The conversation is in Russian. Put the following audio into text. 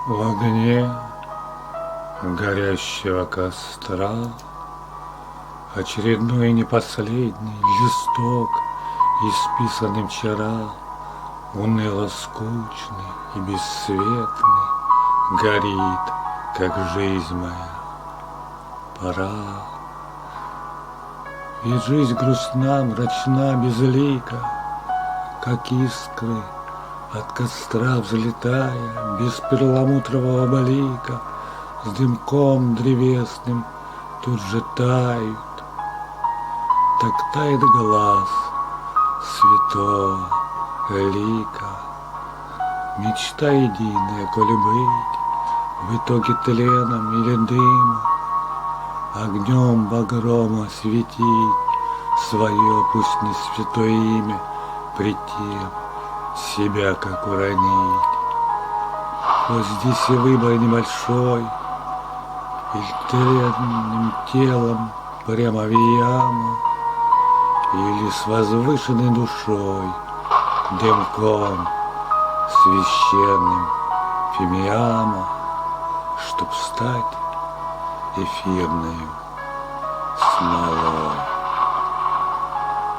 В огне горящего костра очередной не последний листок, исписанный вчера, уныло скучный и бесцветный, горит, как жизнь моя. Пора. Ведь жизнь грустна, мрачна, безлика, как искры от костра взлетая, без перламутрового блика, с дымком древесным тут же тают. Так тает глаз святого лика. Мечта единая, коли быть, в итоге тленом или дымом, огнем багромо светить свое, пусть не святое имя, пред тем себя как уронить. Вот здесь и выбор небольшой, или тленным телом прямо в яму, или с возвышенной душой, дымком священным фимиама, чтоб стать эфирною смолой.